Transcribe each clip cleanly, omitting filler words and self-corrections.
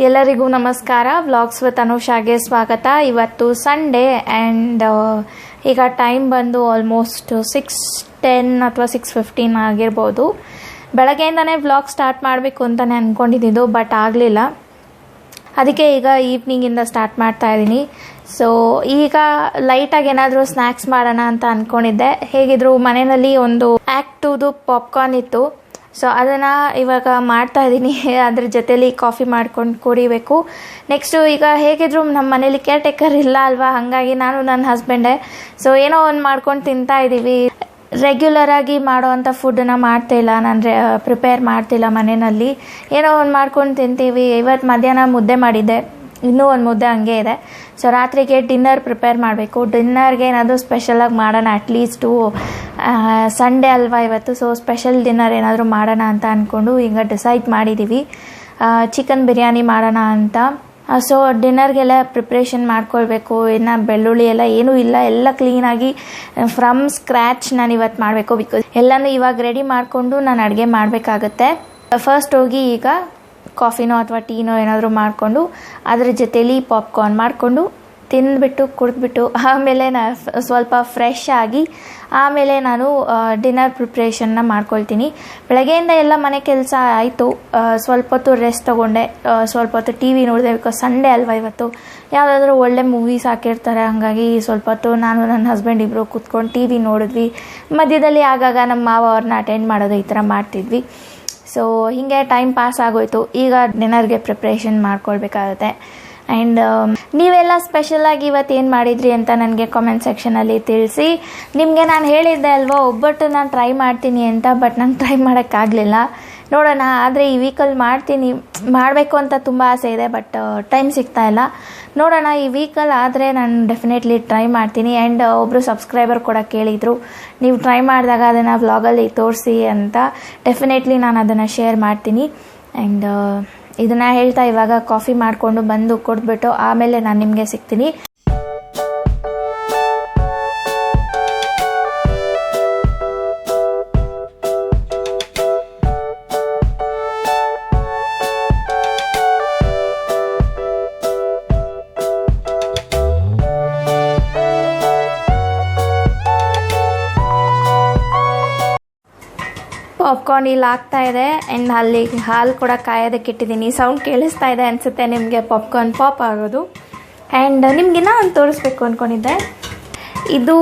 ಎಲ್ಲರಿಗೂ ನಮಸ್ಕಾರ. Vlogs with ಅನುಷಾಗೆ ಸ್ವಾಗತ. ಇವತ್ತು ಸಂಡೇ ಆ್ಯಂಡ್ ಈಗ ಟೈಮ್ ಬಂದು ಆಲ್ಮೋಸ್ಟ್ 6:10 ಅಥವಾ 6:15 ಆಗಿರ್ಬೋದು. ಬೆಳಗ್ಗೆಯಿಂದನೇ ವ್ಲಾಗ್ ಸ್ಟಾರ್ಟ್ ಮಾಡಬೇಕು ಅಂತಲೇ ಅಂದ್ಕೊಂಡಿದ್ದು, ಬಟ್ ಆಗಲಿಲ್ಲ. ಅದಕ್ಕೆ ಈಗ ಈವ್ನಿಂಗಿಂದ ಸ್ಟಾರ್ಟ್ ಮಾಡ್ತಾ ಇದ್ದೀನಿ. ಸೊ ಈಗ ಲೈಟಾಗಿ ಏನಾದರೂ ಸ್ನ್ಯಾಕ್ಸ್ ಮಾಡೋಣ ಅಂತ ಅಂದ್ಕೊಂಡಿದ್ದೆ. ಹೇಗಿದ್ರು ಮನೆಯಲ್ಲಿ ಒಂದು ಆ್ಯಕ್ಟ್ 2ದು ಪಾಪ್ಕಾರ್ನ್ ಇತ್ತು. ಸೊ ಅದನ್ನು ಇವಾಗ ಮಾಡ್ತಾ ಇದ್ದೀನಿ. ಅದ್ರ ಜೊತೇಲಿ ಕಾಫಿ ಮಾಡ್ಕೊಂಡು ಕುಡಿಬೇಕು. ನೆಕ್ಸ್ಟು ಈಗ ಹೇಗಿದ್ರು ನಮ್ಮ ಮನೇಲಿ ಕೇರ್ ಟೇಕರ್ ಇಲ್ಲ ಅಲ್ವಾ, ಹಾಗಾಗಿ ನಾನು ನನ್ನ ಹಸ್ಬೆಂಡೇ ಸೊ ಏನೋ ಒಂದು ಮಾಡ್ಕೊಂಡು ತಿಂತಾ ಇದ್ದೀವಿ. ರೆಗ್ಯುಲರಾಗಿ ಮಾಡೋವಂಥ ಫುಡ್ಡನ್ನು ಮಾಡ್ತಿಲ್ಲ, ನಾನು ಪ್ರಿಪೇರ್ ಮಾಡ್ತಿಲ್ಲ ಮನೆಯಲ್ಲಿ. ಏನೋ ಒಂದು ಮಾಡ್ಕೊಂಡು ತಿಂತೀವಿ. ಇವತ್ತು ಮಧ್ಯಾಹ್ನ ಮುದ್ದೆ ಮಾಡಿದ್ದೆ, ಇನ್ನೂ ಒಂದು ಮುದ್ದೆ ಹಂಗೆ ಇದೆ. ಸೊ ರಾತ್ರಿಗೆ ಡಿನ್ನರ್ ಪ್ರಿಪೇರ್ ಮಾಡಬೇಕು. ಡಿನ್ನರ್ಗೆ ಏನಾದರೂ ಸ್ಪೆಷಲಾಗಿ ಮಾಡೋಣ, ಅಟ್ಲೀಸ್ಟು ಸಂಡೇ ಅಲ್ವಾ ಇವತ್ತು. ಸೊ ಸ್ಪೆಷಲ್ ಡಿನ್ನರ್ ಏನಾದರೂ ಮಾಡೋಣ ಅಂತ ಅಂದ್ಕೊಂಡು ಈಗ ಡಿಸೈಡ್ ಮಾಡಿದ್ದೀವಿ. ಚಿಕನ್ ಬಿರಿಯಾನಿ ಮಾಡೋಣ ಅಂತ. ಸೊ ಡಿನ್ನರ್ಗೆಲ್ಲ ಪ್ರಿಪ್ರೇಷನ್ ಮಾಡ್ಕೊಳ್ಬೇಕು. ಇನ್ನು ಬೆಳ್ಳುಳ್ಳಿ ಎಲ್ಲ ಏನೂ ಇಲ್ಲ, ಎಲ್ಲ ಕ್ಲೀನಾಗಿ ಫ್ರಮ್ ಸ್ಕ್ರ್ಯಾಚ್ ನಾನು ಇವತ್ತು ಮಾಡಬೇಕು. ಬಿಕಾಸ್ ಎಲ್ಲನೂ ಇವಾಗ ರೆಡಿ ಮಾಡಿಕೊಂಡು ನಾನು ಅಡುಗೆ ಮಾಡಬೇಕಾಗತ್ತೆ. ಫಸ್ಟ್ ಹೋಗಿ ಈಗ ಕಾಫಿನೋ ಅಥವಾ ಟೀನೋ ಏನಾದರೂ ಮಾಡಿಕೊಂಡು ಅದ್ರ ಜೊತೇಲಿ ಪಾಪ್ಕಾರ್ನ್ ಮಾಡಿಕೊಂಡು ತಿಂದುಬಿಟ್ಟು ಕುಡಿದ್ಬಿಟ್ಟು ಆಮೇಲೆ ಸ್ವಲ್ಪ ಫ್ರೆಶ್ ಆಗಿ ಆಮೇಲೆ ನಾನು ಡಿನ್ನರ್ ಪ್ರಿಪ್ರೇಷನ್ನ ಮಾಡ್ಕೊಳ್ತೀನಿ. ಬೆಳಗ್ಗೆಯಿಂದ ಎಲ್ಲ ಮನೆ ಕೆಲಸ ಆಯಿತು. ಸ್ವಲ್ಪ ಹೊತ್ತು ರೆಸ್ಟ್ ತೊಗೊಂಡೆ, ಸ್ವಲ್ಪ ಹೊತ್ತು ಟಿ ವಿ ನೋಡಿದೆ. ಬಿಕಾಸ್ ಸಂಡೇ ಅಲ್ವಾ ಇವತ್ತು, ಯಾವುದಾದ್ರೂ ಒಳ್ಳೆ ಮೂವೀಸ್ ಹಾಕಿರ್ತಾರೆ. ಹಾಗಾಗಿ ಸ್ವಲ್ಪ ಹೊತ್ತು ನಾನು ನನ್ನ ಹಸ್ಬೆಂಡ್ ಇಬ್ಬರು ಕೂತ್ಕೊಂಡು ಟಿ ವಿ ನೋಡಿದ್ವಿ. ಮಧ್ಯದಲ್ಲಿ ಆಗಾಗ ನಮ್ಮ ಮಾವ ಅವ್ರನ್ನ ಅಟೆಂಡ್ ಮಾಡೋದು, ಈ ಥರ ಮಾಡ್ತಿದ್ವಿ. ಸೊ ಹೀಗೆ ಟೈಮ್ ಪಾಸ್ ಆಗೋಯ್ತು. ಈಗ ಡಿನ್ನರ್ಗೆ ಪ್ರಿಪ್ರೇಷನ್ ಮಾಡ್ಕೊಳ್ಬೇಕಾಗುತ್ತೆ. ಆ್ಯಂಡ್ ನೀವೆಲ್ಲ ಸ್ಪೆಷಲಾಗಿ ಇವತ್ತು ಏನು ಮಾಡಿದ್ರಿ ಅಂತ ನನಗೆ ಕಾಮೆಂಟ್ ಸೆಕ್ಷನಲ್ಲಿ ತಿಳಿಸಿ. ನಿಮಗೆ ನಾನು ಹೇಳಿದ್ದೆ ಅಲ್ವಾ, ಒಬ್ಬಟ್ಟು ನಾನು ಟ್ರೈ ಮಾಡ್ತೀನಿ ಅಂತ, ಬಟ್ ನಂಗೆ ಟ್ರೈ ಮಾಡೋಕ್ಕಾಗಲಿಲ್ಲ. ನೋಡೋಣ, ಆದರೆ ಈ ವೀಕಲ್ಲಿ ಮಾಡಬೇಕು ಅಂತ ತುಂಬ ಆಸೆ ಇದೆ, ಬಟ್ ಟೈಮ್ ಸಿಗ್ತಾ ಇಲ್ಲ. ನೋಡೋಣ, ಈ ವೀಕಲ್ಲಿ ಆದರೆ ನಾನು ಡೆಫಿನೆಟ್ಲಿ ಟ್ರೈ ಮಾಡ್ತೀನಿ. ಆ್ಯಂಡ್ ಒಬ್ಬರು ಸಬ್ಸ್ಕ್ರೈಬರ್ ಕೂಡ ಕೇಳಿದರು, ನೀವು ಟ್ರೈ ಮಾಡಿದಾಗ ಅದನ್ನು ವ್ಲಾಗಲ್ಲಿ ತೋರಿಸಿ ಅಂತ. ಡೆಫಿನೆಟ್ಲಿ ನಾನು ಅದನ್ನು ಶೇರ್ ಮಾಡ್ತೀನಿ. ಆ್ಯಂಡ್ ಇದನ್ನು ಹೇಳ್ತಾ ಇವಾಗ ಕಾಫಿ ಮಾಡಿಕೊಂಡು ಬಂದು ಕೊಟ್ಬಿಟ್ಟು ಆಮೇಲೆ ನಾನು ನಿಮಗೆ ಸಿಗ್ತೀನಿ. ಪಾಪ್ಕಾರ್ನ್ ಇಲ್ಲಿ ಆಗ್ತಾ ಇದೆ. ಆ್ಯಂಡ್ ಅಲ್ಲಿ ಹಾಲು ಕೂಡ ಕಾಯೋದಕ್ಕೆ ಇಟ್ಟಿದ್ದೀನಿ. ಸೌಂಡ್ ಕೇಳಿಸ್ತಾ ಇದೆ ಅನಿಸುತ್ತೆ ನಿಮಗೆ, ಪಾಪ್ಕಾರ್ನ್ ಪಾಪ್ ಆಗೋದು. ಆ್ಯಂಡ್ ನಿಮಗಿನ್ನ ಒಂದು ತೋರಿಸ್ಬೇಕು ಅಂದ್ಕೊಂಡಿದ್ದೆ. ಇದು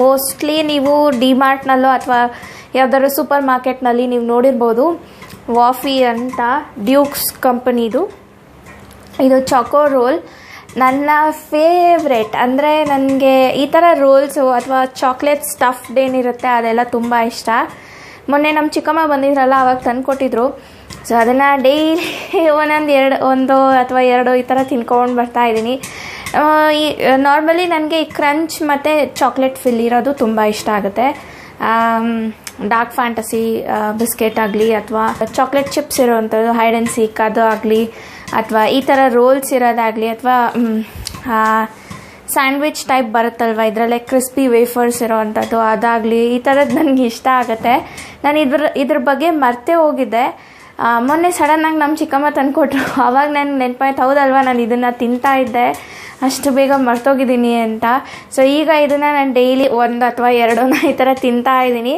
ಮೋಸ್ಟ್ಲಿ ನೀವು ಡಿಮಾರ್ಟ್ನಲ್ಲೋ ಅಥವಾ ಯಾವುದಾದ್ರು ಸೂಪರ್ ಮಾರ್ಕೆಟ್ನಲ್ಲಿ ನೀವು ನೋಡಿರ್ಬೋದು. ವಾಫಿ ಅಂತ ಡ್ಯೂಕ್ಸ್ ಕಂಪನಿದು ಇದು ಚಾಕೋ ರೋಲ್. ನನ್ನ ಫೇವ್ರೆಟ್ ಅಂದರೆ ನನಗೆ ಈ ಥರ ರೋಲ್ಸು ಅಥವಾ ಚಾಕ್ಲೇಟ್ ಸ್ಟಫ್ಡ್ ಏನಿರುತ್ತೆ ಅದೆಲ್ಲ ತುಂಬ ಇಷ್ಟ. ಮೊನ್ನೆ ನಮ್ಮ ಚಿಕ್ಕಮ್ಮ ಬಂದಿದ್ರಲ್ಲ, ಆವಾಗ ತಂದು ಕೊಟ್ಟಿದ್ರು. ಸೊ ಅದನ್ನು ಡೈಲಿ ಒಂದು ಅಥವಾ ಎರಡು ಈ ಥರ ತಿನ್ಕೊಂಡು ಬರ್ತಾಯಿದ್ದೀನಿ. ಈ ನಾರ್ಮಲಿ ನನಗೆ ಈ ಕ್ರಂಚ್ ಮತ್ತು ಚಾಕ್ಲೇಟ್ ಫಿಲ್ ಇರೋದು ತುಂಬ ಇಷ್ಟ ಆಗುತ್ತೆ. ಡಾರ್ಕ್ ಫ್ಯಾಂಟಸಿ ಬಿಸ್ಕೆಟ್ ಆಗಲಿ ಅಥವಾ ಚಾಕ್ಲೇಟ್ ಚಿಪ್ಸ್ ಇರೋವಂಥದ್ದು ಹೈಡ್ ಆ್ಯಂಡ್ ಸೀಕ್ ಅದು ಆಗಲಿ, ಅಥವಾ ಈ ಥರ ರೋಲ್ಸ್ ಇರೋದಾಗಲಿ, ಅಥವಾ ಸ್ಯಾಂಡ್ವಿಚ್ ಟೈಪ್ ಬರುತ್ತಲ್ವ, ಇದರಲ್ಲೇ ಕ್ರಿಸ್ಪಿ ವೇಫರ್ಸ್ ಇರೋವಂಥದ್ದು ಅದಾಗಲಿ, ಈ ಥರದ್ದು ನನಗೆ ಇಷ್ಟ ಆಗುತ್ತೆ. ನಾನು ಇದ್ರ ಬಗ್ಗೆ ಮರ್ತೇ ಹೋಗಿದ್ದೆ. ಮೊನ್ನೆ ಸಡನ್ನಾಗಿ ನಮ್ಮ ಚಿಕ್ಕಮ್ಮ ತಂದುಕೊಟ್ರು. ಆವಾಗ ನನಗೆ ನೆನಪಾಯ್ತು, ಹೌದಲ್ವ ನಾನು ಇದನ್ನು ತಿಂತಾ ಇದ್ದೆ, ಅಷ್ಟು ಬೇಗ ಮರ್ತೋಗಿದ್ದೀನಿ ಅಂತ. ಸೊ ಈಗ ಇದನ್ನು ನಾನು ಡೈಲಿ ಒಂದು ಅಥವಾ ಎರಡು ಈ ಥರ ತಿಂತಾ ಇದ್ದೀನಿ.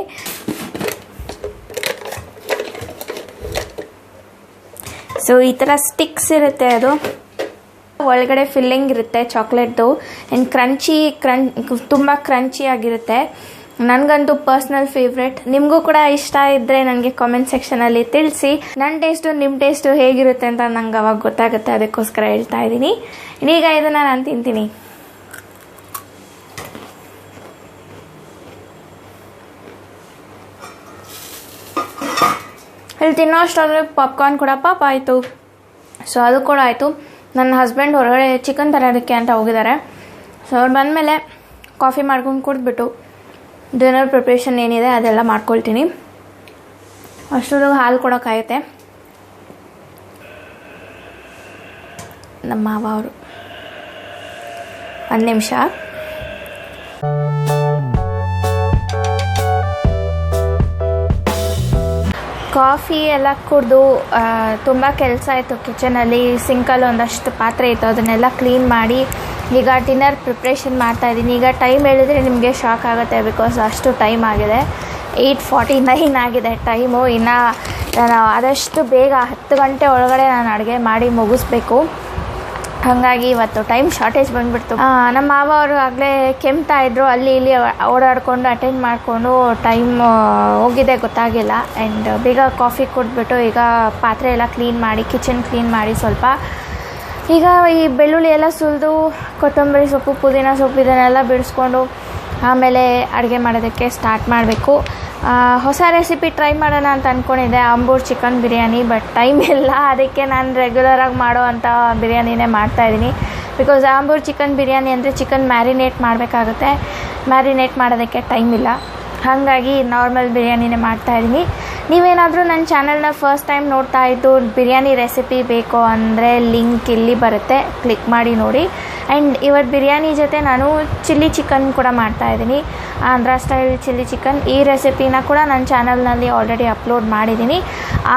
ಸೊ ಈ ಥರ ಸ್ಟಿಕ್ಸ್ ಇರುತ್ತೆ, ಅದು ಒಳಗಡೆ ಫಿಲ್ಲಿಂಗ್ ಇರುತ್ತೆ ಚಾಕ್ಲೇಟ್ದು. ಆ್ಯಂಡ್ ತುಂಬ ಕ್ರಂಚಿ ಆಗಿರುತ್ತೆ. ನನಗಂತೂ ಪರ್ಸ್ನಲ್ ಫೇವ್ರೆಟ್. ನಿಮಗೂ ಕೂಡ ಇಷ್ಟ ಇದ್ದರೆ ನನಗೆ ಕಾಮೆಂಟ್ ಸೆಕ್ಷನಲ್ಲಿ ತಿಳಿಸಿ. ನನ್ನ ಟೇಸ್ಟು ನಿಮ್ಮ ಟೇಸ್ಟು ಹೇಗಿರುತ್ತೆ ಅಂತ ನಂಗೆ ಅವಾಗ ಗೊತ್ತಾಗುತ್ತೆ, ಅದಕ್ಕೋಸ್ಕರ ಹೇಳ್ತಾ ಇದ್ದೀನಿ. ಈಗ ಇದನ್ನು ನಾನು ತಿಂತೀನಿ. ಇಲ್ಲಿ ತಿನ್ನೋ ಅಷ್ಟಾದರೆ ಪಾಪ್ಕಾರ್ನ್ ಕೂಡ ಪಾಪ್ ಆಯಿತು. ಸೊ ಅದು ಕೂಡ ಆಯಿತು. ನನ್ನ ಹಸ್ಬೆಂಡ್ ಹೊರಗಡೆ ಚಿಕನ್ ತರೋದಕ್ಕೆ ಅಂತ ಹೋಗಿದ್ದಾರೆ. ಸೊ ಅವ್ರು ಬಂದಮೇಲೆ ಕಾಫಿ ಮಾಡ್ಕೊಂಡು ಕುಡಿದ್ಬಿಟ್ಟು ಡಿನ್ನರ್ ಪ್ರಿಪ್ರೇಷನ್ ಏನಿದೆ ಅದೆಲ್ಲ ಮಾಡ್ಕೊಳ್ತೀನಿ. ಅಷ್ಟೊಂದು ಹಾಲು ಕೂಡ ಕಾಯುತ್ತೆ. ನಮ್ಮ ಮಾವ ಅವರು ಒಂದು ನಿಮಿಷ. ಕಾಫಿ ಎಲ್ಲ ಕುಡಿದು ತುಂಬ ಕೆಲಸ ಆಯಿತು. ಕಿಚನಲ್ಲಿ ಸಿಂಕಲ್ಲಿ ಒಂದಷ್ಟು ಪಾತ್ರೆ ಇತ್ತು, ಅದನ್ನೆಲ್ಲ ಕ್ಲೀನ್ ಮಾಡಿ ಈಗ ಡಿನ್ನರ್ ಪ್ರಿಪ್ರೇಷನ್ ಮಾಡ್ತಾಯಿದ್ದೀನಿ. ಈಗ ಟೈಮ್ ಹೇಳಿದರೆ ನಿಮಗೆ ಶಾಕ್ ಆಗುತ್ತೆ, ಬಿಕಾಸ್ ಅಷ್ಟು ಟೈಮ್ ಆಗಿದೆ. 8:49 ಆಗಿದೆ ಟೈಮು. ಇನ್ನು ನಾನು ಆದಷ್ಟು ಬೇಗ 10 ಗಂಟೆ ಒಳಗಡೆ ನಾನು ಅಡುಗೆ ಮಾಡಿ ಮುಗಿಸ್ಬೇಕು. ಹಾಗಾಗಿ ಇವತ್ತು ಟೈಮ್ ಶಾರ್ಟೇಜ್ ಬಂದುಬಿಡ್ತು. ನಮ್ಮ ಮಾವ ಅವರು ಆಗಲೇ ಕೆಮ್ತಾ ಇದ್ದರು, ಅಲ್ಲಿ ಇಲ್ಲಿ ಓಡಾಡಿಕೊಂಡು ಅಟೆಂಡ್ ಮಾಡಿಕೊಂಡು ಟೈಮ್ ಹೋಗಿದೆ ಗೊತ್ತಾಗಿಲ್ಲ. ಆ್ಯಂಡ್ ಬೇಗ ಕಾಫಿ ಕೊಟ್ಬಿಟ್ಟು ಈಗ ಪಾತ್ರೆ ಎಲ್ಲ ಕ್ಲೀನ್ ಮಾಡಿ, ಕಿಚನ್ ಕ್ಲೀನ್ ಮಾಡಿ ಸ್ವಲ್ಪ ಈಗ ಈ ಬೆಳ್ಳುಳ್ಳಿ ಎಲ್ಲ ಸುಲಿದು ಕೊತ್ತಂಬರಿ ಸೊಪ್ಪು, ಪುದೀನ ಸೊಪ್ಪು ಇದನ್ನೆಲ್ಲ ಬಿಡಿಸ್ಕೊಂಡು ಆಮೇಲೆ ಅಡುಗೆ ಮಾಡೋದಕ್ಕೆ ಸ್ಟಾರ್ಟ್ ಮಾಡಬೇಕು. ಹೊಸ ರೆಸಿಪಿ ಟ್ರೈ ಮಾಡೋಣ ಅಂತ ಅಂದ್ಕೊಂಡಿದ್ದೆ, Ambur chicken biryani. But time ಇಲ್ಲ, ಅದಕ್ಕೆ ನಾನು ರೆಗ್ಯುಲರಾಗಿ ಮಾಡೋ ಅಂಥ ಬಿರಿಯಾನಿನೇ ಮಾಡ್ತಾಯಿದ್ದೀನಿ. ಬಿಕಾಸ್ ಆಂಬೂರ್ ಚಿಕನ್ ಬಿರಿಯಾನಿ ಅಂದರೆ ಚಿಕನ್ ಮ್ಯಾರಿನೇಟ್ ಮಾಡಬೇಕಾಗುತ್ತೆ, ಮ್ಯಾರಿನೇಟ್ ಮಾಡೋದಕ್ಕೆ ಟೈಮ್ ಇಲ್ಲ. ಹಾಗಾಗಿ ನಾರ್ಮಲ್ ಬಿರಿಯಾನಿನೇ ಮಾಡ್ತಾಯಿದ್ದೀನಿ. ನೀವೇನಾದರೂ ನನ್ನ ಚಾನಲ್ನ ಫಸ್ಟ್ ಟೈಮ್ ನೋಡ್ತಾ ಇದ್ದು ಬಿರಿಯಾನಿ ರೆಸಿಪಿ ಬೇಕು ಅಂದರೆ ಲಿಂಕ್ ಇಲ್ಲಿ ಬರುತ್ತೆ, ಕ್ಲಿಕ್ ಮಾಡಿ ನೋಡಿ. ಆ್ಯಂಡ್ ಇವತ್ತು ಬಿರಿಯಾನಿ ಜೊತೆ ನಾನು ಚಿಲ್ಲಿ ಚಿಕನ್ ಕೂಡ ಮಾಡ್ತಾಯಿದ್ದೀನಿ, ಆಂಧ್ರ ಸ್ಟೈಲ್ ಚಿಲ್ಲಿ ಚಿಕನ್. ಈ ರೆಸಿಪಿನ ಕೂಡ ನನ್ನ ಚಾನಲ್ನಲ್ಲಿ ಆಲ್ರೆಡಿ ಅಪ್ಲೋಡ್ ಮಾಡಿದ್ದೀನಿ.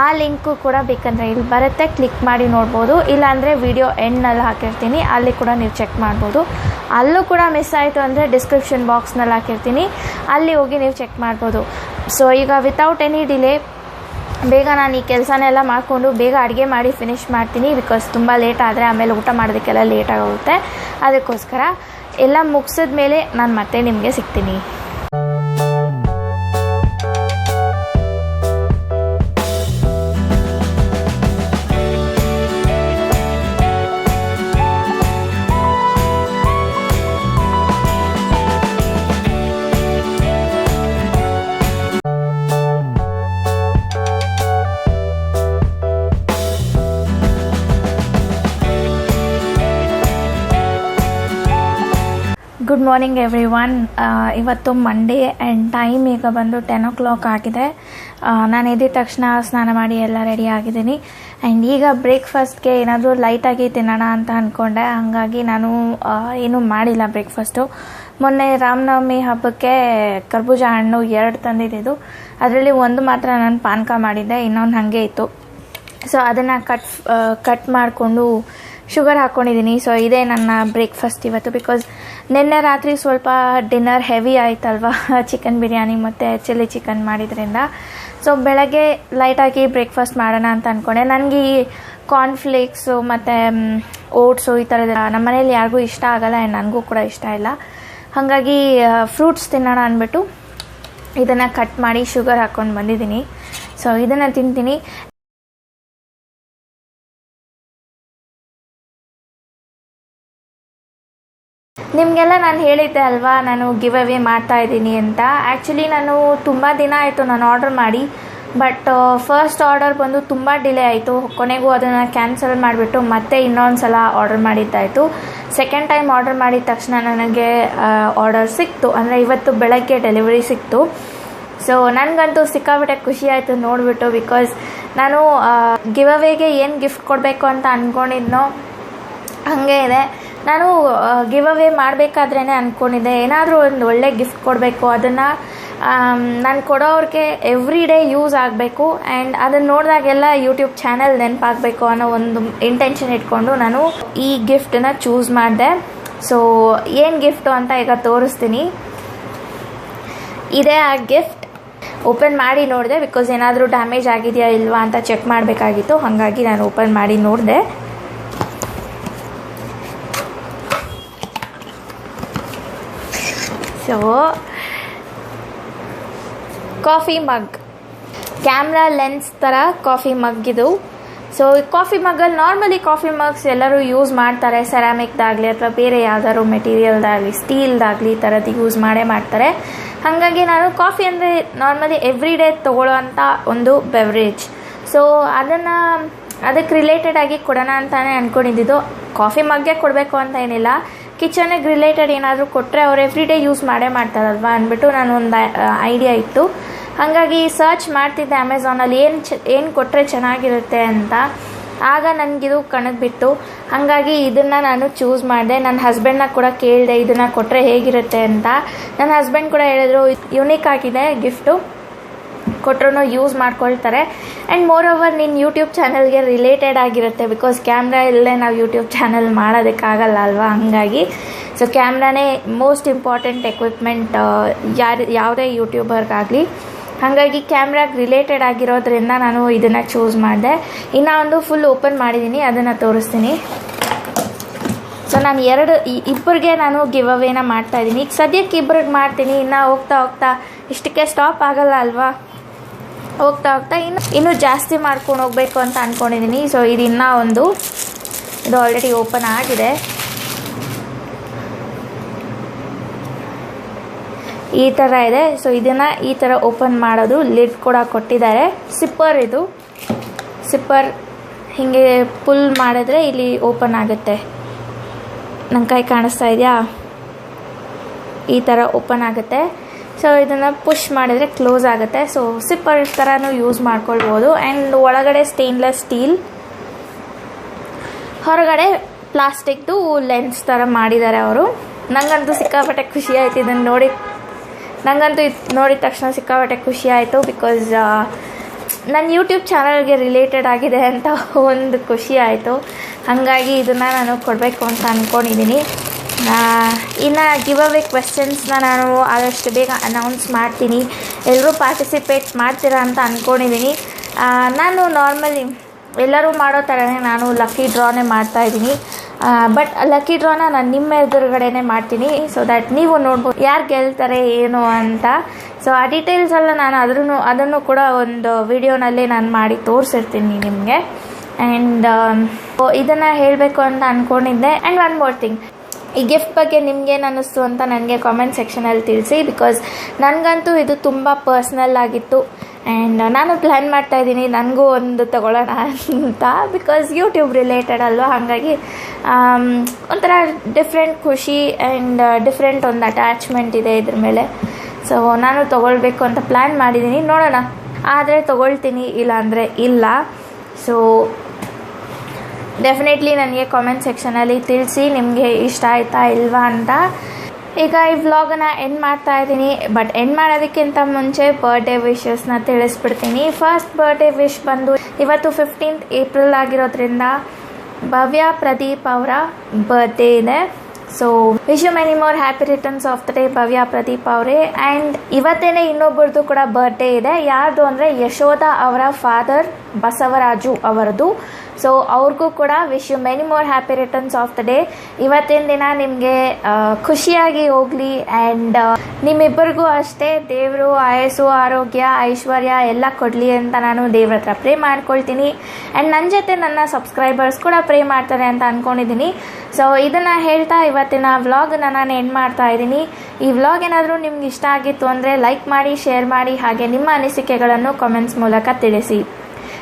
ಆ ಲಿಂಕು ಕೂಡ ಬೇಕಂದರೆ ಇಲ್ಲಿ ಬರುತ್ತೆ, ಕ್ಲಿಕ್ ಮಾಡಿ ನೋಡ್ಬೋದು. ಇಲ್ಲಾಂದರೆ ವಿಡಿಯೋ ಎಂಡ್ನಲ್ಲಿ ಹಾಕಿರ್ತೀನಿ, ಅಲ್ಲಿ ಕೂಡ ನೀವು ಚೆಕ್ ಮಾಡ್ಬೋದು. ಅಲ್ಲೂ ಕೂಡ ಮಿಸ್ ಆಯಿತು ಅಂದರೆ ಡಿಸ್ಕ್ರಿಪ್ಷನ್ ಬಾಕ್ಸ್ನಲ್ಲಿ ಹಾಕಿರ್ತೀನಿ, ಅಲ್ಲಿ ಹೋಗಿ ನೀವು ಚೆಕ್ ಮಾಡ್ಬೋದು. ಸೊ ಈಗ ವಿತೌಟ್ ಎನಿ ಡಿಲೇ ಬೇಗ ನಾನು ಈ ಕೆಲಸನೆಲ್ಲ ಮಾಡಿಕೊಂಡು ಬೇಗ ಅಡುಗೆ ಮಾಡಿ ಫಿನಿಷ್ ಮಾಡ್ತೀನಿ. ಬಿಕಾಸ್ ತುಂಬ ಲೇಟ್ ಆದರೆ ಆಮೇಲೆ ಊಟ ಮಾಡೋದಕ್ಕೆಲ್ಲ ಲೇಟಾಗುತ್ತೆ. ಅದಕ್ಕೋಸ್ಕರ ಎಲ್ಲ ಮುಗಿಸಿದ ಮೇಲೆ ನಾನು ಮತ್ತೆ ನಿಮಗೆ ಸಿಗ್ತೀನಿ. Good morning every one. ಇವತ್ತು ಮಂಡೇ ಆ್ಯಂಡ್ ಟೈಮ್ ಈಗ ಬಂದು 10 o'clock ಆಗಿದೆ. ನಾನು ಎದ್ದ ತಕ್ಷಣ ಸ್ನಾನ ಮಾಡಿ ಎಲ್ಲ ರೆಡಿ ಆಗಿದ್ದೀನಿ. ಆ್ಯಂಡ್ ಈಗ ಬ್ರೇಕ್ಫಾಸ್ಟ್ಗೆ ಏನಾದರೂ ಲೈಟಾಗಿ ತಿನ್ನೋಣ ಅಂತ ಅಂದ್ಕೊಂಡೆ. ಹಾಗಾಗಿ ನಾನು ಏನೂ ಮಾಡಿಲ್ಲ ಬ್ರೇಕ್ಫಾಸ್ಟು. ಮೊನ್ನೆ ರಾಮನವಮಿ ಹಬ್ಬಕ್ಕೆ ಕರ್ಬೂಜ ಹಣ್ಣು 2 ತಂದಿದ್ದು, ಅದರಲ್ಲಿ ಒಂದು ಮಾತ್ರ ನಾನು ಪಾನಕ ಮಾಡಿದ್ದೆ, ಇನ್ನೊಂದು ಹಾಗೆ ಇತ್ತು. ಸೊ ಅದನ್ನು ಕಟ್ ಮಾಡಿಕೊಂಡು ಶುಗರ್ ಹಾಕ್ಕೊಂಡಿದ್ದೀನಿ. ಸೊ ಇದೇ ನನ್ನ ಬ್ರೇಕ್ಫಾಸ್ಟ್ ಇವತ್ತು. ಬಿಕಾಸ್ ನಿನ್ನೆ ರಾತ್ರಿ ಸ್ವಲ್ಪ ಡಿನ್ನರ್ ಹೆವಿ ಆಯ್ತಲ್ವ, ಚಿಕನ್ ಬಿರಿಯಾನಿ ಮತ್ತು ಚಿಲ್ಲಿ ಚಿಕನ್ ಮಾಡಿದ್ರಿಂದ. ಸೊ ಬೆಳಗ್ಗೆ ಲೈಟಾಗಿ ಬ್ರೇಕ್ಫಾಸ್ಟ್ ಮಾಡೋಣ ಅಂತ ಅಂದ್ಕೊಂಡೆ. ನನಗೆ ಈ ಕಾರ್ನ್ಫ್ಲೇಕ್ಸು ಮತ್ತು ಓಟ್ಸು ಈ ಥರದ ನಮ್ಮ ಮನೇಲಿ ಯಾರಿಗೂ ಇಷ್ಟ ಆಗಲ್ಲ, ಆ್ಯಂಡ್ ನನಗೂ ಕೂಡ ಇಷ್ಟ ಇಲ್ಲ. ಹಾಗಾಗಿ ಫ್ರೂಟ್ಸ್ ತಿನ್ನೋಣ ಅಂದ್ಬಿಟ್ಟು ಇದನ್ನು ಕಟ್ ಮಾಡಿ ಶುಗರ್ ಹಾಕ್ಕೊಂಡು ಬಂದಿದ್ದೀನಿ. ಸೊ ಇದನ್ನು ತಿಂತೀನಿ. ನಿಮಗೆಲ್ಲ ನಾನು ಹೇಳಿದ್ದೆ ಅಲ್ವಾ ನಾನು ಗಿವ್ ಅವೇ ಮಾಡ್ತಾಯಿದ್ದೀನಿ ಅಂತ. ಆ್ಯಕ್ಚುಲಿ ನಾನು ತುಂಬ ದಿನ ಆಯಿತು ನಾನು ಆರ್ಡರ್ ಮಾಡಿ, ಬಟ್ ಫಸ್ಟ್ ಆರ್ಡರ್ ಬಂದು ತುಂಬ ಡಿಲೇ ಆಯಿತು. ಕೊನೆಗೂ ಅದನ್ನು ಕ್ಯಾನ್ಸಲ್ ಮಾಡಿಬಿಟ್ಟು ಮತ್ತೆ ಇನ್ನೊಂದು ಸಲ ಆರ್ಡರ್ ಮಾಡಿದ್ದಾಯಿತು. ಸೆಕೆಂಡ್ ಟೈಮ್ ಆರ್ಡರ್ ಮಾಡಿದ ತಕ್ಷಣ ನನಗೆ ಆರ್ಡರ್ ಸಿಕ್ತು, ಅಂದರೆ ಇವತ್ತು ಬೆಳಗ್ಗೆ ಡೆಲಿವರಿ ಸಿಕ್ತು. ಸೊ ನನಗಂತೂ ಸಿಕ್ಕಾಬಿಟ್ಟೆ ಖುಷಿ ಆಯಿತು ನೋಡಿಬಿಟ್ಟು. ಬಿಕಾಸ್ ನಾನು ಗಿವ್ ಅವೇಗೆ ಏನು ಗಿಫ್ಟ್ ಕೊಡಬೇಕು ಅಂತ ಅಂದ್ಕೊಂಡಿದ್ನೋ ಹಾಗೆ ಇದೆ. ನಾನು ಗಿವ್ ಅವೇ ಮಾಡಬೇಕಾದ್ರೇ ಅಂದ್ಕೊಂಡಿದ್ದೆ ಏನಾದರೂ ಒಂದು ಒಳ್ಳೆ ಗಿಫ್ಟ್ ಕೊಡಬೇಕು, ಅದನ್ನು ನಾನು ಕೊಡೋವ್ರಿಗೆ ಎವ್ರಿ ಡೇ ಯೂಸ್ ಆಗಬೇಕು. ಆ್ಯಂಡ್ ಅದನ್ನು ನೋಡಿದಾಗೆಲ್ಲ ಯೂಟ್ಯೂಬ್ ಚಾನಲ್ ನೆನಪಾಗಬೇಕು ಅನ್ನೋ ಒಂದು ಇಂಟೆನ್ಷನ್ ಇಟ್ಕೊಂಡು ನಾನು ಈ ಗಿಫ್ಟನ್ನು ಚೂಸ್ ಮಾಡಿದೆ. ಸೊ ಏನು ಗಿಫ್ಟು ಅಂತ ಈಗ ತೋರಿಸ್ತೀನಿ. ಇದೇ ಆ ಗಿಫ್ಟ್. ಓಪನ್ ಮಾಡಿ ನೋಡಿದೆ, ಬಿಕಾಸ್ ಏನಾದರೂ ಡ್ಯಾಮೇಜ್ ಆಗಿದೆಯಾ ಇಲ್ವಾ ಅಂತ ಚೆಕ್ ಮಾಡಬೇಕಾಗಿತ್ತು. ಹಾಗಾಗಿ ನಾನು ಓಪನ್ ಮಾಡಿ ನೋಡಿದೆ. So coffee mug, camera lens ಥರ ಕಾಫಿ ಮಗ್ ಇದು. ಸೊ ಕಾಫಿ ಮಗ್ಗಲ್ಲಿ ನಾರ್ಮಲಿ ಕಾಫಿ ಮಗ್ಸ್ ಎಲ್ಲರೂ ಯೂಸ್ ಮಾಡ್ತಾರೆ, ಸೆರಾಮಿಕ್ದಾಗಲಿ ಅಥವಾ ಬೇರೆ ಯಾವ್ದಾದ್ರು ಮೆಟೀರಿಯಲ್ದಾಗಲಿ ಸ್ಟೀಲ್ದಾಗಲಿ ಈ ಥರದ್ದು ಯೂಸ್ ಮಾಡ್ತಾರೆ. ಹಾಗಾಗಿ ನಾನು ಕಾಫಿ ಅಂದರೆ ನಾರ್ಮಲಿ ಎವ್ರಿ ಡೇ ತೊಗೊಳ್ಳೋ ಅಂಥ ಒಂದು ಬೆವ್ರೇಜ್. ಸೊ ಅದಕ್ಕೆ ರಿಲೇಟೆಡ್ ಆಗಿ ಕೊಡೋಣ ಅಂತಲೇ ಅಂದ್ಕೊಂಡಿದ್ದು. ಕಾಫಿ ಮಗ್ಗೆ ಕೊಡಬೇಕು ಅಂತ ಏನಿಲ್ಲ, ಕಿಚನಿಗೆ ರಿಲೇಟೆಡ್ ಏನಾದರೂ ಕೊಟ್ಟರೆ ಅವ್ರು ಎವ್ರಿ ಡೇ ಯೂಸ್ ಮಾಡ್ತಾರಲ್ವ ಅಂದ್ಬಿಟ್ಟು ನಾನೊಂದು ಐಡಿಯಾ ಇತ್ತು. ಹಾಗಾಗಿ ಸರ್ಚ್ ಮಾಡ್ತಿದ್ದೆ ಅಮೆಝಾನಲ್ಲಿ ಏನು ಕೊಟ್ಟರೆ ಚೆನ್ನಾಗಿರುತ್ತೆ ಅಂತ. ಆಗ ನನಗಿದು ಕಣಕ್ಕೆ ಬಿತ್ತು. ಹಾಗಾಗಿ ಇದನ್ನು ನಾನು ಚೂಸ್ ಮಾಡಿದೆ. ನನ್ನ ಹಸ್ಬೆಂಡ್ನ ಕೂಡ ಕೇಳಿದೆ ಇದನ್ನು ಕೊಟ್ಟರೆ ಹೇಗಿರುತ್ತೆ ಅಂತ. ನನ್ನ ಹಸ್ಬೆಂಡ್ ಕೂಡ ಹೇಳಿದ್ರು ಯುನೀಕ್ ಆಗಿದೆ ಗಿಫ್ಟು, ಕೊಟ್ಟರು ಯೂಸ್ ಮಾಡ್ಕೊಳ್ತಾರೆ. ಆ್ಯಂಡ್ ಮೋರ್ ಓವರ್ ನಿನ್ನ ಯೂಟ್ಯೂಬ್ ಚಾನಲ್ಗೆ ರಿಲೇಟೆಡ್ ಆಗಿರುತ್ತೆ, ಬಿಕಾಸ್ ಕ್ಯಾಮ್ರಾ ಇಲ್ಲದೆ ನಾವು ಯೂಟ್ಯೂಬ್ ಚಾನಲ್ ಮಾಡೋದಕ್ಕಾಗಲ್ಲ ಅಲ್ವಾ. ಹಾಗಾಗಿ ಸೊ ಕ್ಯಾಮ್ರಾನೇ ಮೋಸ್ಟ್ ಇಂಪಾರ್ಟೆಂಟ್ ಎಕ್ವಿಪ್ಮೆಂಟ್ ಯಾವುದೇ ಯೂಟ್ಯೂಬರ್ಗಾಗಲಿ. ಹಾಗಾಗಿ ಕ್ಯಾಮ್ರಾಗೆ ರಿಲೇಟೆಡ್ ಆಗಿರೋದ್ರಿಂದ ನಾನು ಇದನ್ನು ಚೂಸ್ ಮಾಡಿದೆ. ಇನ್ನು ಒಂದು ಫುಲ್ ಓಪನ್ ಮಾಡಿದ್ದೀನಿ, ಅದನ್ನು ತೋರಿಸ್ತೀನಿ. ಸೊ ನಾನು ಇಬ್ಬರಿಗೆ ನಾನು ಗಿವ್ ಅವೇನ ಮಾಡ್ತಾಯಿದ್ದೀನಿ. ಈಗ ಸದ್ಯಕ್ಕೆ ಇಬ್ಬರಿಗೆ ಮಾಡ್ತೀನಿ. ಇನ್ನು ಹೋಗ್ತಾ ಹೋಗ್ತಾ ಇಷ್ಟಕ್ಕೆ ಸ್ಟಾಪ್ ಆಗಲ್ಲ ಅಲ್ವಾ. ಹೋಗ್ತಾ ಹೋಗ್ತಾ ಇನ್ನೂ ಜಾಸ್ತಿ ಮಾಡ್ಕೊಂಡು ಹೋಗಬೇಕು ಅಂತ ಅಂದ್ಕೊಂಡಿದ್ದೀನಿ. ಸೊ ಇದು ಇನ್ನೂ ಒಂದು, ಇದು ಆಲ್ರೆಡಿ ಓಪನ್ ಆಗಿದೆ. ಈ ಥರ ಇದೆ. ಸೊ ಇದನ್ನು ಈ ಥರ ಓಪನ್ ಮಾಡೋದು, ಲಿಡ್ ಕೂಡ ಕೊಟ್ಟಿದ್ದಾರೆ. ಸಿಪ್ಪರ್, ಇದು ಸಿಪ್ಪರ್ ಹೀಗೆ ಪುಲ್ ಮಾಡಿದ್ರೆ ಇಲ್ಲಿ ಓಪನ್ ಆಗುತ್ತೆ. ನನ್ನ ಕೈ ಕಾಣಿಸ್ತಾ ಇದೆಯಾ? ಈ ಥರ ಓಪನ್ ಆಗುತ್ತೆ. ಸೊ ಇದನ್ನು ಪುಷ್ ಮಾಡಿದರೆ ಕ್ಲೋಸ್ ಆಗುತ್ತೆ. ಸೊ ಸಿಪ್ಪರ್ ಥರನೂ ಯೂಸ್ ಮಾಡ್ಕೊಳ್ಬೋದು. ಆ್ಯಂಡ್ ಒಳಗಡೆ ಸ್ಟೇನ್ಲೆಸ್ ಸ್ಟೀಲ್, ಹೊರಗಡೆ ಪ್ಲಾಸ್ಟಿಕ್ದು ಲೆನ್ಸ್ ಥರ ಮಾಡಿದ್ದಾರೆ ಅವರು. ನನಗಂತೂ ಸಿಕ್ಕಾಪಟ್ಟೆ ಖುಷಿ ಆಯಿತು ಇದನ್ನು ನೋಡಿ. ನನಗಂತೂ ಇದು ನೋಡಿದ ತಕ್ಷಣ ಸಿಕ್ಕಾಪಟ್ಟೆ ಖುಷಿ ಆಯಿತು. ಬಿಕಾಸ್ ನನ್ನ ಯೂಟ್ಯೂಬ್ ಚಾನಲ್ಗೆ ರಿಲೇಟೆಡ್ ಆಗಿದೆ ಅಂತ ಒಂದು ಖುಷಿ ಆಯಿತು. ಹಾಗಾಗಿ ಇದನ್ನು ನಾನು ಕೊಡಬೇಕು ಅಂತ ಅಂದ್ಕೊಂಡಿದ್ದೀನಿ. ಇನ್ನು ಗಿವ್ ಅವೇ ಕ್ವೆಶ್ಚನ್ಸ್ನ ನಾನು ಆದಷ್ಟು ಬೇಗ ಅನೌನ್ಸ್ ಮಾಡ್ತೀನಿ. ಎಲ್ಲರೂ ಪಾರ್ಟಿಸಿಪೇಟ್ ಮಾಡ್ತೀರಾ ಅಂತ ಅಂದ್ಕೊಂಡಿದ್ದೀನಿ. ನಾನು ನಾರ್ಮಲಿ ಎಲ್ಲರೂ ಮಾಡೋ ಥರನೇ ನಾನು ಲಕ್ಕಿ ಡ್ರಾನೇ ಮಾಡ್ತಾಯಿದ್ದೀನಿ. ಬಟ್ ಲಕ್ಕಿ ಡ್ರಾನ ನಾನು ನಿಮ್ಮ ಎದುರುಗಡೆನೇ ಮಾಡ್ತೀನಿ, ಸೊ ದ್ಯಾಟ್ ನೀವು ನೋಡ್ಬೋದು ಯಾರು ಗೆಲ್ತಾರೆ ಏನು ಅಂತ. ಸೊ ಆ ಡೀಟೇಲ್ಸ್ ಎಲ್ಲ ನಾನು ಅದನ್ನು ಕೂಡ ಒಂದು ವಿಡಿಯೋನಲ್ಲಿ ನಾನು ಮಾಡಿ ತೋರಿಸಿರ್ತೀನಿ ನಿಮಗೆ. ಆ್ಯಂಡ್ ಇದನ್ನು ಹೇಳಬೇಕು ಅಂತ ಅಂದ್ಕೊಂಡಿದ್ದೆ. ಆ್ಯಂಡ್ ಒನ್ ಮೋರ್ ಥಿಂಗ್, ಈ ಗಿಫ್ಟ್ ಬಗ್ಗೆ ನಿಮ್ಗೇನು ಅನ್ನಿಸ್ತು ಅಂತ ನನಗೆ ಕಾಮೆಂಟ್ ಸೆಕ್ಷನಲ್ಲಿ ತಿಳಿಸಿ. ಬಿಕಾಸ್ ನನಗಂತೂ ಇದು ತುಂಬ ಪರ್ಸ್ನಲ್ ಆಗಿತ್ತು. ಆ್ಯಂಡ್ ನಾನು ಪ್ಲ್ಯಾನ್ ಮಾಡ್ತಾಯಿದ್ದೀನಿ ನನಗೂ ಒಂದು ತೊಗೊಳ್ಳೋಣ ಅಂತ. ಬಿಕಾಸ್ ಯೂಟ್ಯೂಬ್ ರಿಲೇಟೆಡ್ ಅಲ್ವಾ, ಹಾಗಾಗಿ ಒಂಥರ ಡಿಫ್ರೆಂಟ್ ಖುಷಿ ಆ್ಯಂಡ್ ಡಿಫ್ರೆಂಟ್ ಒಂದು ಅಟ್ಯಾಚ್ಮೆಂಟ್ ಇದೆ ಇದ್ರ ಮೇಲೆ. ಸೊ ನಾನು ತೊಗೊಳ್ಬೇಕು ಅಂತ ಪ್ಲ್ಯಾನ್ ಮಾಡಿದ್ದೀನಿ. ನೋಡೋಣ, ಆದರೆ ತೊಗೊಳ್ತೀನಿ, ಇಲ್ಲಾಂದರೆ ಇಲ್ಲ. ಸೊ ಡೆಫಿನೆಟ್ಲಿ ನನಗೆ ಕಾಮೆಂಟ್ ಸೆಕ್ಷನಲ್ಲಿ ತಿಳಿಸಿ ನಿಮಗೆ ಇಷ್ಟ ಆಯಿತಾ ಇಲ್ವಾ ಅಂತ. ಈಗ ಈ ವ್ಲಾಗನ್ನು ಎಂಡ್ ಮಾಡ್ತಾ ಇದ್ದೀನಿ. ಬಟ್ ಎಂಡ್ ಮಾಡೋದಕ್ಕಿಂತ ಮುಂಚೆ ಬರ್ಡೇ ವಿಶಸ್ನ ತಿಳಿಸ್ಬಿಡ್ತೀನಿ. ಫಸ್ಟ್ ಬರ್ಡೇ ವಿಶ್ ಬಂದು ಇವತ್ತು 15th ಏಪ್ರಿಲ್ ಆಗಿರೋದ್ರಿಂದ ಭವ್ಯ ಪ್ರದೀಪ್ ಅವರ ಬರ್ಡೇ ಇದೆ. So wish you many more happy returns of the day Bhavya Pradeep ಅವರೇ. ಆ್ಯಂಡ್ ಇವತ್ತೇನೆ ಇನ್ನೊಬ್ಬರದ್ದು ಕೂಡ ಬರ್ಡೇ ಇದೆ. ಯಾರ್ದು ಅಂದರೆ ಯಶೋಧ ಅವರ ಫಾದರ್ ಬಸವರಾಜು ಅವರದು. ಸೊ ಅವ್ರಿಗೂ ಕೂಡ wish you many more happy returns of the day. ಇವತ್ತಿನ ದಿನ ನಿಮಗೆ ಖುಷಿಯಾಗಿ ಹೋಗಲಿ. ಆ್ಯಂಡ್ ನಿಮ್ಮಿಬ್ಬರಿಗೂ ಅಷ್ಟೇ ದೇವರು ಆಯಸ್ಸು, ಆರೋಗ್ಯ, ಐಶ್ವರ್ಯ ಎಲ್ಲ ಕೊಡಲಿ ಅಂತ ನಾನು ದೇವ್ರ ಹತ್ರ ಪ್ರೇ ಮಾಡ್ಕೊಳ್ತೀನಿ. ಆ್ಯಂಡ್ ನನ್ನ ಜೊತೆ ನನ್ನ ಸಬ್ಸ್ಕ್ರೈಬರ್ಸ್ ಕೂಡ ಪ್ರೇ ಮಾಡ್ತಾರೆ ಅಂತ ಅಂದ್ಕೊಂಡಿದ್ದೀನಿ. ಸೊ ಇದನ್ನು ಹೇಳ್ತಾ ಇವತ್ತಿನ ವ್ಲಾಗನ್ನು ನಾನು ಎಂಡ್ ಮಾಡ್ತಾ ಇದ್ದೀನಿ. ಈ ವ್ಲಾಗ್ ಏನಾದರೂ ನಿಮ್ಗೆ ಇಷ್ಟ ಆಗಿತ್ತು ಅಂದರೆ ಲೈಕ್ ಮಾಡಿ, ಶೇರ್ ಮಾಡಿ, ಹಾಗೆ ನಿಮ್ಮ ಅನಿಸಿಕೆಗಳನ್ನು ಕಾಮೆಂಟ್ಸ್ ಮೂಲಕ ತಿಳಿಸಿ.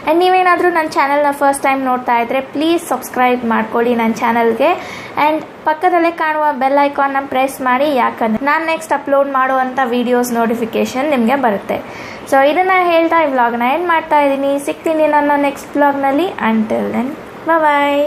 ಆ್ಯಂಡ್ ನೀವೇನಾದರೂ ನನ್ನ ಚಾನಲ್ನ ಫಸ್ಟ್ ಟೈಮ್ ನೋಡ್ತಾ ಇದ್ದರೆ ಪ್ಲೀಸ್ ಸಬ್ಸ್ಕ್ರೈಬ್ ಮಾಡ್ಕೊಳ್ಳಿ ನನ್ನ ಚಾನಲ್ಗೆ. ಆ್ಯಂಡ್ ಪಕ್ಕದಲ್ಲೇ ಕಾಣುವ ಬೆಲ್ ಐಕಾನ್ನ ಪ್ರೆಸ್ ಮಾಡಿ, ಯಾಕಂದರೆ ನಾನು ನೆಕ್ಸ್ಟ್ ಅಪ್ಲೋಡ್ ಮಾಡುವಂಥ ವೀಡಿಯೋಸ್ ನೋಟಿಫಿಕೇಷನ್ ನಿಮಗೆ ಬರುತ್ತೆ. ಸೊ ಇದನ್ನು ಹೇಳ್ತಾ ಈ ವ್ಲಾಗ್ನ ಎಂಡ್ ಮಾಡ್ತಾ ಇದ್ದೀನಿ. ಸಿಗ್ತೀನಿ ನನ್ನ ನೆಕ್ಸ್ಟ್ ವ್ಲಾಗ್ನಲ್ಲಿ. ಅಂಟಿಲ್ ದೆನ್ ಬಾಯ್.